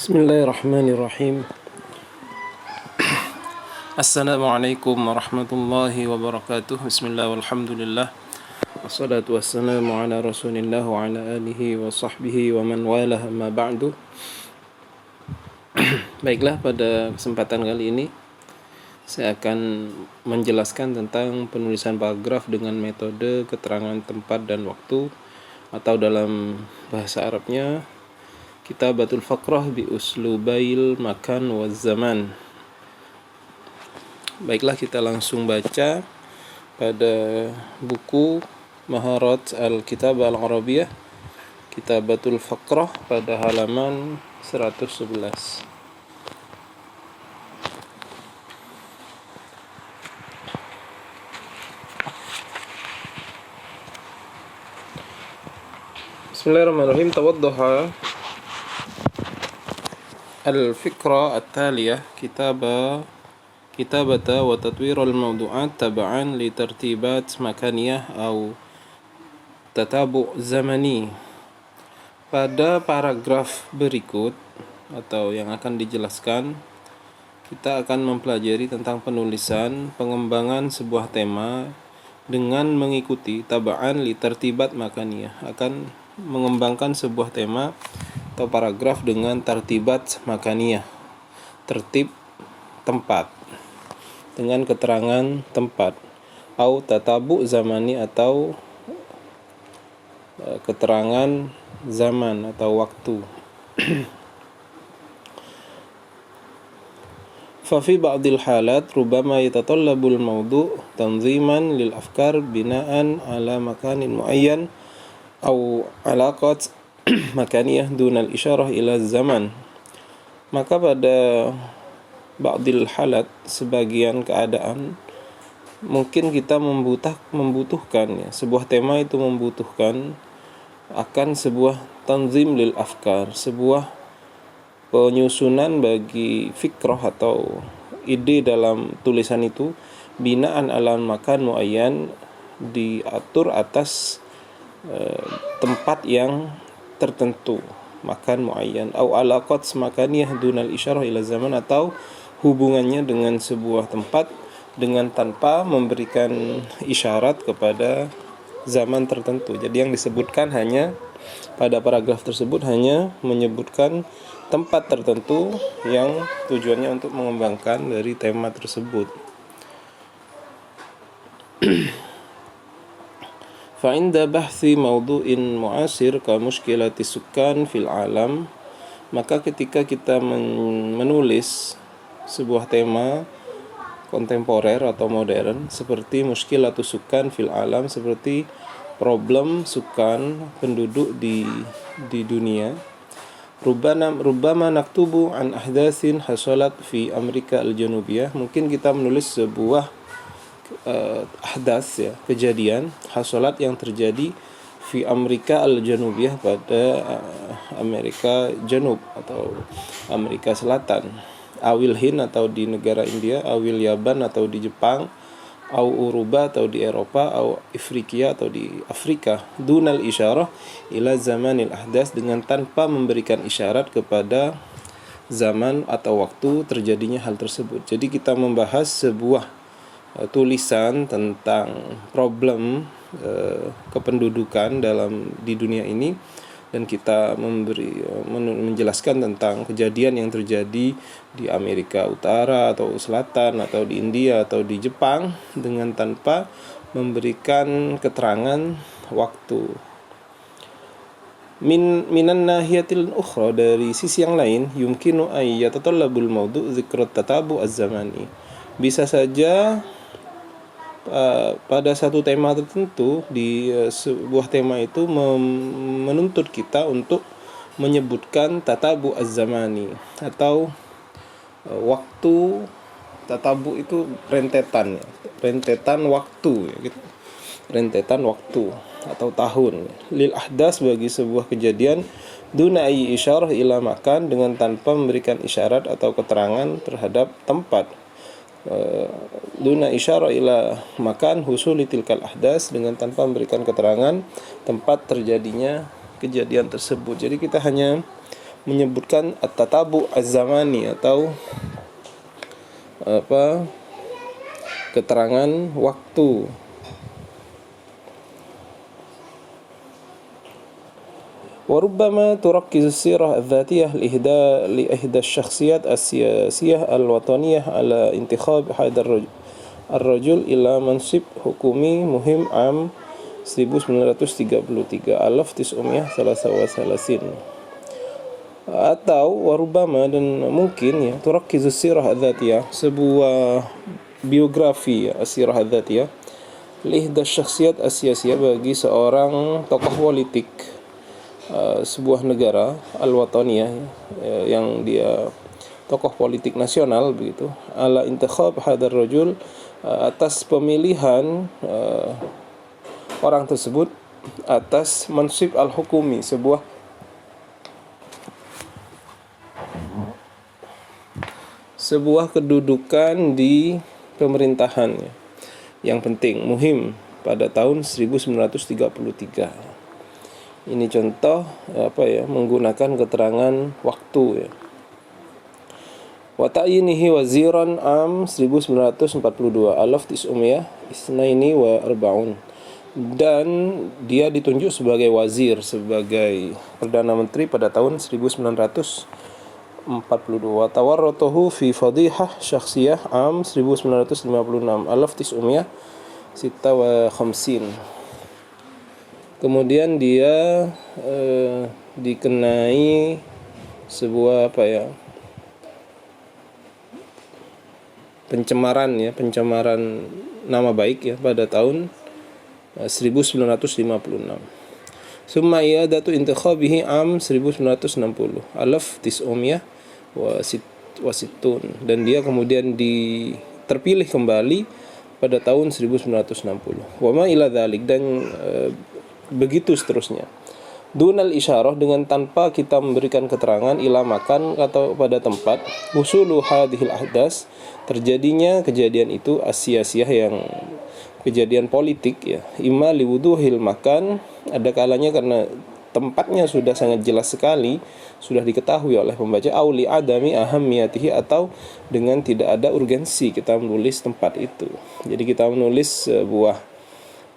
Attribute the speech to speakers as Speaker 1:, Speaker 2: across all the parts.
Speaker 1: Bismillahirrahmanirrahim. Assalamualaikum warahmatullahi wabarakatuh. Bismillah walhamdulillah. Wassalatu wassalamu ala rasulillah wa ala alihi wa sahbihi wa man walah amma ba'du. Baiklah, pada kesempatan kali ini saya akan menjelaskan tentang penulisan paragraf dengan metode keterangan tempat dan waktu, atau dalam bahasa Arabnya Kitabatul Faqrah bi uslubail makan wa zaman. Baiklah, kita langsung baca pada buku Maharat Al-Kitabah Al-Arabiyah Kitabatul Faqrah pada halaman 111. Bismillahirrahmanirrahim. Tawaddaha الفكرة التالية كتابة وتطوير الموضوعات تبعا لترتيبات مكانية أو تتابع زمني. Pada paragraf berikut atau yang akan dijelaskan, kita akan mempelajari tentang penulisan pengembangan sebuah tema dengan mengikuti tabaan li tertibat makaniyah, akan mengembangkan sebuah tema atau paragraf dengan tertibat makaniyah, tertib tempat, dengan keterangan tempat, atau tatabu zamani, atau keterangan zaman atau waktu. ففي بعض الحالات ربما يتطلب الموضوع تنظيما للأفكار بناء على مكان معين أو علاقات makaniyah dunal isyarah ila zaman. Maka pada ba'dil halat, sebagian keadaan, mungkin kita membutuhkan ya, sebuah tema itu membutuhkan akan sebuah tanzim lil afkar, sebuah penyusunan bagi fikrah atau ide dalam tulisan itu, binaan alam makan muayyan, diatur atas tempat yang tertentu, makan muayyan, atau alaqat makaniyah dunal isyarah ila zaman, atau hubungannya dengan sebuah tempat dengan tanpa memberikan isyarat kepada zaman tertentu. Jadi yang disebutkan hanya pada paragraf tersebut hanya menyebutkan tempat tertentu yang tujuannya untuk mengembangkan dari tema tersebut. فعند بحث موضوع معاصر كمشكلة السكان في العالم, maka ketika kita menulis sebuah tema kontemporer atau modern seperti muskilatus sukan fil alam, seperti problem sukan penduduk di dunia, rubbama naktubu an ahdatsin hasalat fi Amerika al-Janubiyah, mungkin kita menulis sebuah ahdas ya, kejadian hasolat yang terjadi fi Amerika al-Janubiyah, pada Amerika Janub atau Amerika Selatan, awil Hind atau di negara India, awil Yaban atau di Jepang, au Uruba atau di Eropa, au Afrikia atau di Afrika, dunal isyarah ila zamanil ahdas, dengan tanpa memberikan isyarat kepada zaman atau waktu terjadinya hal tersebut. Jadi kita membahas sebuah tulisan tentang problem kependudukan di dunia ini, dan kita menjelaskan tentang kejadian yang terjadi di Amerika Utara atau Selatan atau di India atau di Jepang, dengan tanpa memberikan keterangan waktu. Minan nahiyatil ukhra, dari sisi yang lain, yumkinu ay yatatallabul mawdu' dzikrat tatabu az-zamani, bisa saja pada satu tema tertentu, di sebuah tema itu menuntut kita untuk menyebutkan tatabu az-zamani, atau waktu. Tatabu itu rentetan waktu ya, gitu. Rentetan waktu atau tahun, lil ahdas, bagi sebuah kejadian, duna ayyi isyarah ila makan, dengan tanpa memberikan isyarat atau keterangan terhadap tempat, duna isyarah ila makan husuli tilkal ahdas, dengan tanpa memberikan keterangan tempat terjadinya kejadian tersebut. Jadi kita hanya menyebutkan at-tatabu az-zamani atau keterangan waktu. وربما تركز السيرة الذاتية لإحدى الشخصيات السياسية الوطنية على انتخاب هذا الرجل إلى منصب حكومي مهم عام 1933 atau warubama dan mungkin ya turakkizu sirah adzatiyah, sebuah biografi ya, as-sirah adzatiyah lihda syakhsiyat as-siyasiyah, bagi seorang tokoh politik sebuah negara al-wataniyah yang dia tokoh politik nasional begitu, ala intikhab hadar rajul, atas pemilihan orang tersebut atas mansib al-hukumi, sebuah kedudukan di pemerintahan yang penting, muhim, pada tahun 1933. Ini contoh menggunakan keterangan waktu ya. Wa ta'yinihi waziran am 1942 1942, dan dia ditunjuk sebagai wazir, sebagai perdana menteri pada tahun 1942. Tawarratuhu fi fadihah syakhsiyah am 1956 1956. Kemudian dia dikenai sebuah pencemaran nama baik ya pada tahun 1956. Summa i'adatu intikhabihi am 1960 dan dia kemudian terpilih kembali pada tahun 1960. Wa ma ila dzalik, dan begitu seterusnya. Dunal isyarah, dengan tanpa kita memberikan keterangan, ila makan atau pada tempat, usulu hadhil ahdas, terjadinya kejadian itu as-siyasiyah, yang kejadian politik ya, imma liwuduhil makan, ada kalanya karena tempatnya sudah sangat jelas sekali, sudah diketahui oleh pembaca, au li adami ahammiyatihi, atau dengan tidak ada urgensi kita menulis tempat itu. Jadi kita menulis sebuah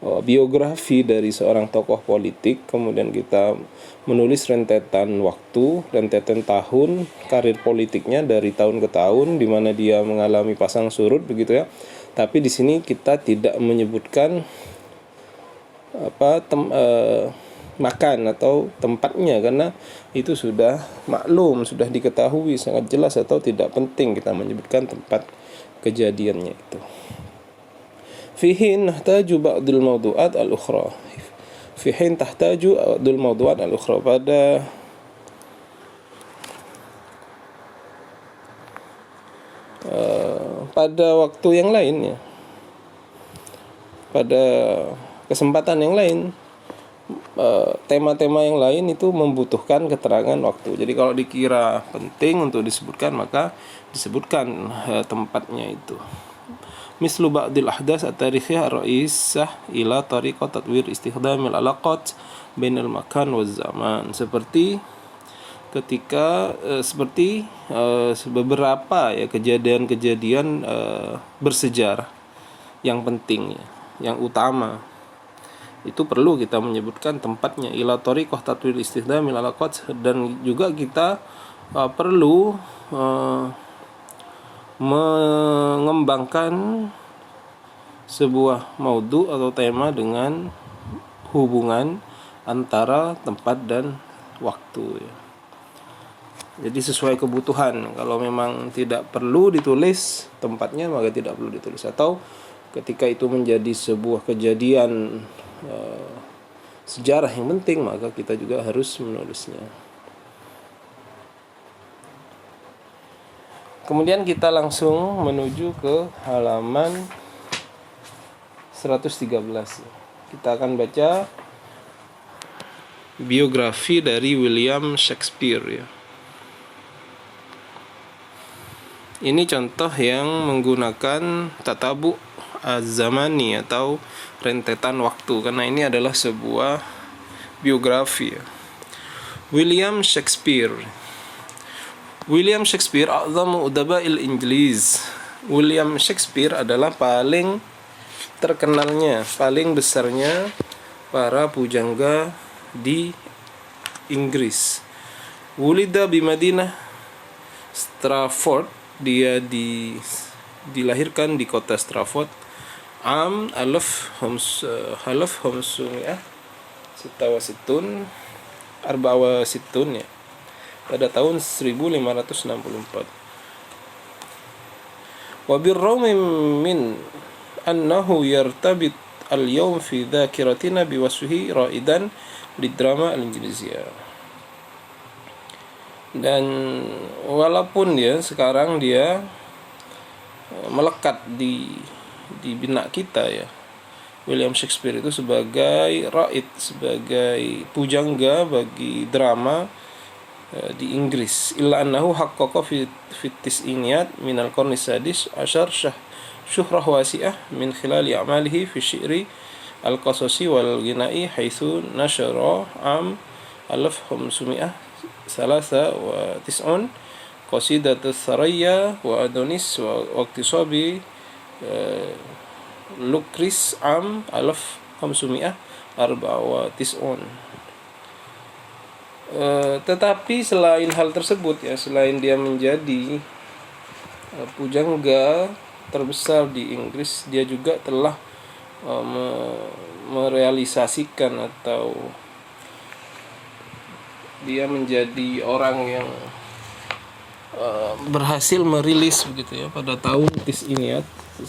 Speaker 1: biografi dari seorang tokoh politik, kemudian kita menulis rentetan waktu, rentetan tahun karir politiknya dari tahun ke tahun, di mana dia mengalami pasang surut begitu ya. Tapi di sini kita tidak menyebutkan makan atau tempatnya, karena itu sudah maklum, sudah diketahui sangat jelas, atau tidak penting kita menyebutkan tempat kejadiannya itu. Fihin tahtaju ba'dul mawdu'at al-ukhra. Fihin tahtaju ba'dul mawdu'at al-ukhra, pada waktu yang lain ya, pada kesempatan yang lain, tema-tema yang lain itu membutuhkan keterangan waktu. Jadi kalau dikira penting untuk disebutkan, maka disebutkan tempatnya itu. Mislu ba'dil ahdas at-tarikhiyah ar-ra'isah ila tariqat tatwir istikhdamil alaqat bainal makan waz zaman, seperti ketika beberapa ya kejadian-kejadian bersejarah yang penting ya, yang utama, itu perlu kita menyebutkan tempatnya, ila tariqah tatwir istikhdamil alaqat, dan juga kita perlu mengembangkan sebuah maudhu atau tema dengan hubungan antara tempat dan waktu ya. Jadi sesuai kebutuhan. Kalau memang tidak perlu ditulis tempatnya, maka tidak perlu ditulis. Atau ketika itu menjadi sebuah kejadian sejarah yang penting, maka kita juga harus menulisnya. Kemudian kita langsung menuju ke halaman 113. Kita akan baca biografi dari William Shakespeare ya. Ini contoh yang menggunakan tatabu az-zamani atau rentetan waktu, karena ini adalah sebuah biografi ya. William Shakespeare William Shakespeare a'zamu udaba'il Inggris. William Shakespeare adalah paling terkenalnya, paling besarnya para pujangga di Inggris. Wulida bi Madinah Stratford, dia dilahirkan di kota Stratford alaf khamsumiyah sitta wa sittun arba'a wa sittun ya, pada tahun 1564. Wa birrawmi min annahu yartabit al-yawm fi dzakiratina biwasfihi ra'idan lidrama al-inggrisiyah. Dan walaupun sekarang dia melekat di benak kita ya, William Shakespeare itu sebagai raid, sebagai pujangga bagi drama di Inggris. Illa annahu haqqaqa fi tis'iniyat min al-qarni sadis asyar syuhrah wasi'ah min khilali a'malihi fi syi'ri al-qasasi wal ghina'i haitsu nasyara am 1593 qasidat as-saraya wa adonis wa iqtisabi Lucrece am 1594. Tetapi selain hal tersebut ya, selain dia menjadi pujangga terbesar di Inggris, dia juga telah merealisasikan atau dia menjadi orang yang berhasil merilis begitu ya pada tahun tis'iniyat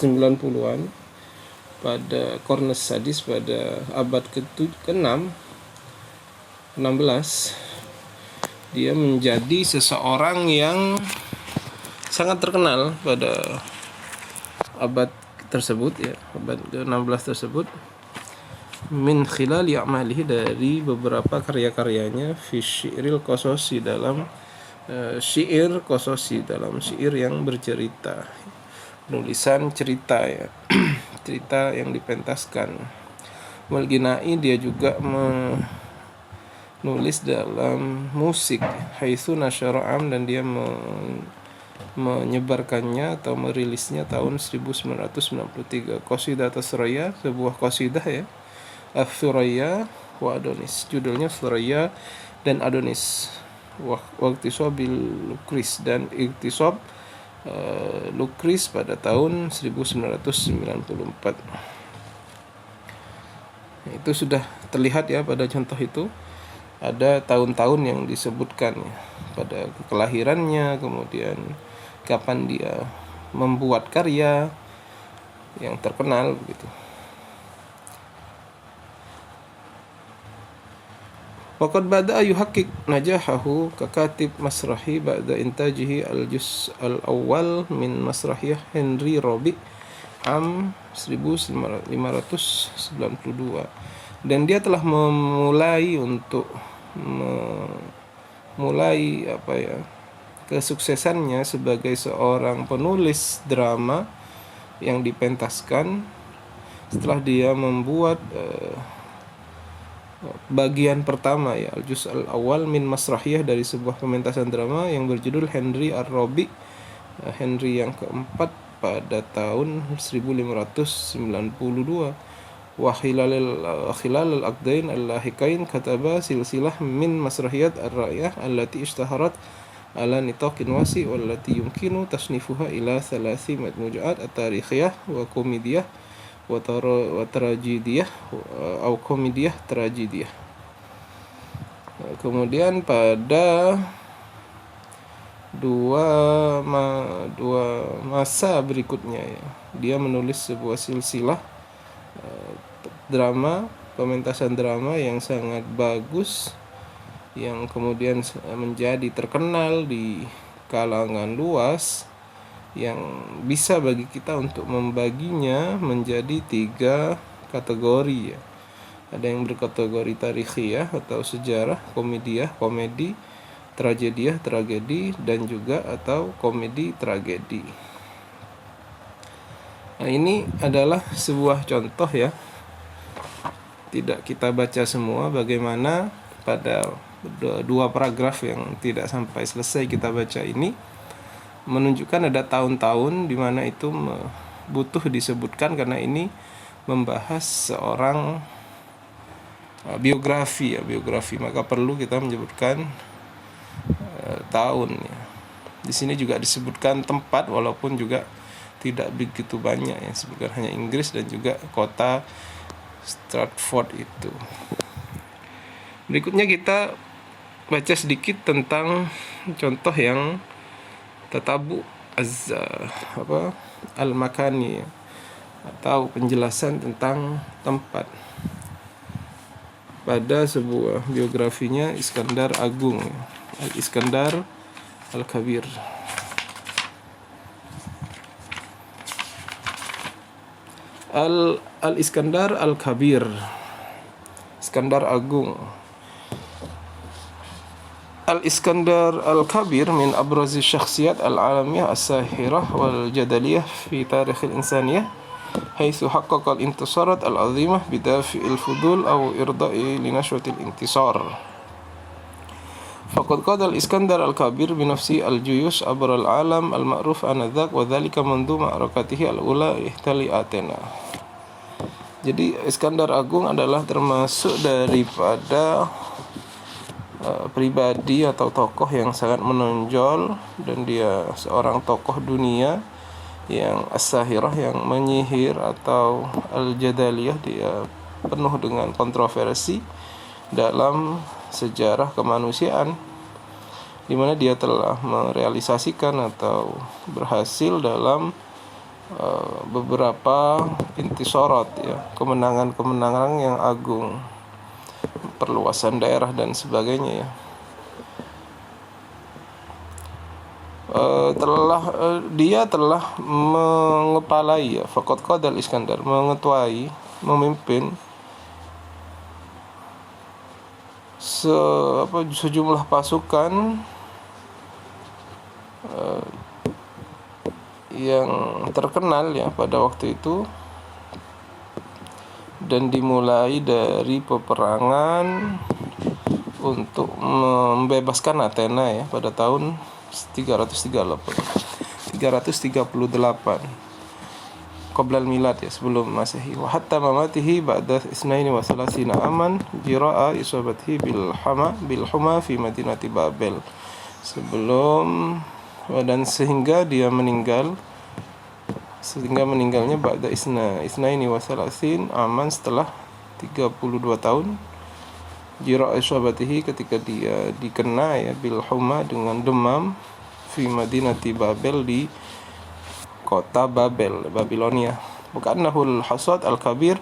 Speaker 1: 90-an pada Cornus Sadis pada abad ke-6 16. Dia menjadi seseorang yang sangat terkenal pada abad tersebut ya, abad ke-16 tersebut, min khilali a'malihi, dari beberapa karya-karyanya, fi syi'ril qasasi, dalam syair qasasi, dalam syair yang bercerita, penulisan cerita ya cerita yang dipentaskan. Wal ghina'i, dia juga menulis dalam musik, haitsu nasyara'am, dan dia menyebarkannya atau merilisnya tahun 1993. Qasidah As-Suraya, sebuah qasidah ya, As-Suraya wa Adonis, judulnya Suraya dan Adonis. Wa iqtisabil Lucrece, dan iqtisab Lucrece pada tahun 1994. Itu sudah terlihat ya pada contoh itu. Ada tahun-tahun yang disebutkan ya, pada kelahirannya, kemudian kapan dia membuat karya yang terkenal begitu. Waqad bada'a yuhaqqiq najahahu kakatib masrahi ba'da intajihi al-juz' al-awwal min masrahiyah Henry Robi am 1592. Dan dia telah memulai kesuksesannya sebagai seorang penulis drama yang dipentaskan setelah dia membuat bagian pertama ya, al-juz' al-awwal min masrahiyah, dari sebuah pementasan drama yang berjudul Henry Ar-Robi, Henry yang keempat, pada tahun 1592. Wa khilal al-aqdain al-lahikain kataba silsilah min masrahiyat ar-ra'yah allati ishtaharat ala nitaqin wasi wallati yumkinu tasnifuha ila 3 madmujaat at-tarikhiyah wa komediyah wa tragediyah atau komediyah tragediyah. Kemudian pada dua masa berikutnya ya, dia menulis sebuah silsilah drama, pementasan drama yang sangat bagus, yang kemudian menjadi terkenal di kalangan luas, yang bisa bagi kita untuk membaginya menjadi 3 kategori ya. Ada yang berkategori tarikhiyah atau sejarah, komedi, tragedi, dan juga atau komedi tragedi. Nah, ini adalah sebuah contoh ya. Tidak kita baca semua bagaimana pada dua paragraf yang tidak sampai selesai kita baca ini menunjukkan ada tahun-tahun di mana itu butuh disebutkan karena ini membahas seorang biografi, maka perlu kita menyebutkan tahun ya. Di sini juga disebutkan tempat walaupun juga tidak begitu banyak yang disebutkan, hanya Inggris dan juga kota Stratford itu. Berikutnya kita baca sedikit tentang contoh yang tatabu al-makani atau penjelasan tentang tempat pada sebuah biografinya Iskandar Agung, Al-Iskandar Al-Kabir. Al-Iskandar Al-Kabir, Iskandar Agung. Al-Iskandar Al-Kabir min abrazi syakhsiyat al-alamiyah as-sahirah wal-jadaliyah fi tarikh al-insaniyah haitsu haqqaqa al-intisarat al-'azimah bidafi al-fudul aw irda'i li nashwati al-intisar. Faqad qada al-Iskandar Al-Kabir bi nafsi al-juyush abra al-alam al-ma'ruf anadzak wa dhalika mundu ma'rakatihi al-ula ihtali Athena. Jadi Iskandar Agung adalah termasuk daripada pribadi atau tokoh yang sangat menonjol, dan dia seorang tokoh dunia yang as-sahirah, yang menyihir, atau al-jadaliyah, dia penuh dengan kontroversi dalam sejarah kemanusiaan, di mana dia telah merealisasikan atau berhasil dalam beberapa intisarat ya, kemenangan-kemenangan yang agung, perluasan daerah dan sebagainya ya. Dia telah mengepalai ya, faqad qadal Iskandar, mengetuai, memimpin sejumlah pasukan yang terkenal ya pada waktu itu, dan dimulai dari peperangan untuk membebaskan Athena ya pada tahun 338 qabla al-milad ya, sebelum Masehi. Wa hatta mamatihi ba'da 32 aman jira'a isabatihi bil huma fi madinati Babel. Sehingga meninggalnya ba'da isnaini wa salasin aman, setelah 32 tahun, jira'a isabatihi, ketika dia dikena ya bil huma, dengan demam, fi madinati Babel, di kota Babel, Babilonia. Bukannahu al-Hasad Al-Kabir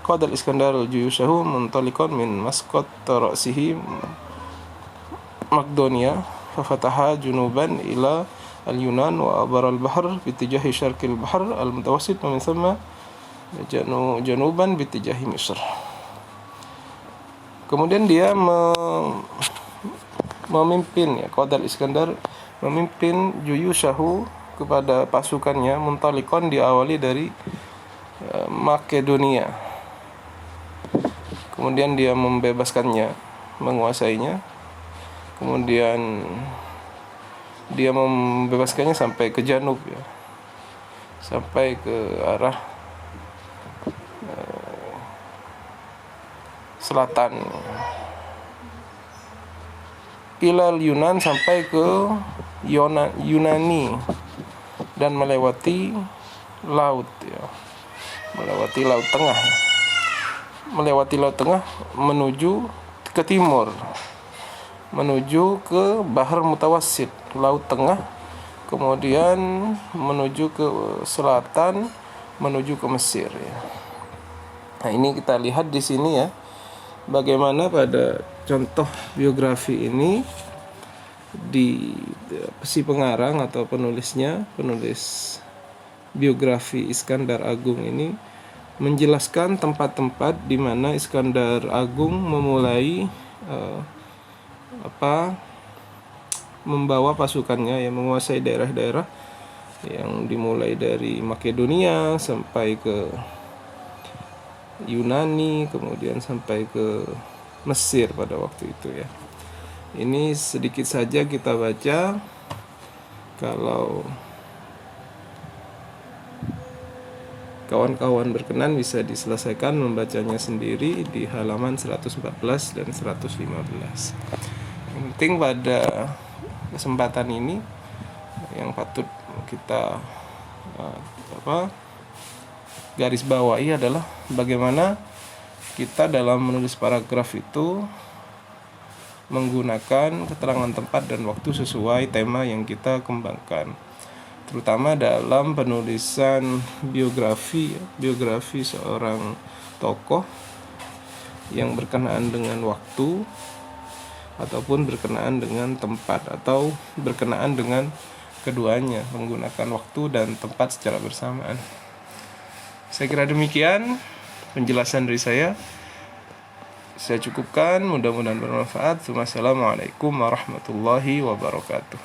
Speaker 1: qadal Iskandar al-Juyushahu muntaliqan min Masqat ra'sihi Makedonia fafataha junuban ila al-Yunan wa abara al-bahr bitijahi syarqil bahr al-mutawassit wa min thumma januban bitijahi Misr. Kemudian dia memimpin ya, qadal Iskandar memimpin Juyushahu kepada pasukannya, muntalikon, diawali dari Makedonia. Kemudian dia membebaskannya, menguasainya. Kemudian dia membebaskannya sampai ke Janub ya, sampai ke arah selatan, ilal Yunan, sampai ke Yunani, dan melewati laut ya, melewati laut tengah, menuju ke timur, menuju ke Bahar Mutawassit, laut tengah, kemudian menuju ke selatan, menuju ke Mesir ya. Nah, ini kita lihat di sini ya, bagaimana pada contoh biografi ini si pengarang atau penulis biografi Iskandar Agung ini menjelaskan tempat-tempat di mana Iskandar Agung memulai membawa pasukannya yang menguasai daerah-daerah yang dimulai dari Makedonia sampai ke Yunani, kemudian sampai ke Mesir pada waktu itu ya. Ini sedikit saja kita baca. Kalau kawan-kawan berkenan bisa diselesaikan membacanya sendiri di halaman 114 dan 115. Yang penting pada kesempatan ini yang patut kita garis bawahi adalah bagaimana kita dalam menulis paragraf itu menggunakan keterangan tempat dan waktu sesuai tema yang kita kembangkan, terutama dalam penulisan biografi seorang tokoh yang berkenaan dengan waktu ataupun berkenaan dengan tempat atau berkenaan dengan keduanya, menggunakan waktu dan tempat secara bersamaan. Saya kira demikian penjelasan dari saya. Saya cukupkan, mudah-mudahan bermanfaat. Wassalamualaikum warahmatullahi wabarakatuh.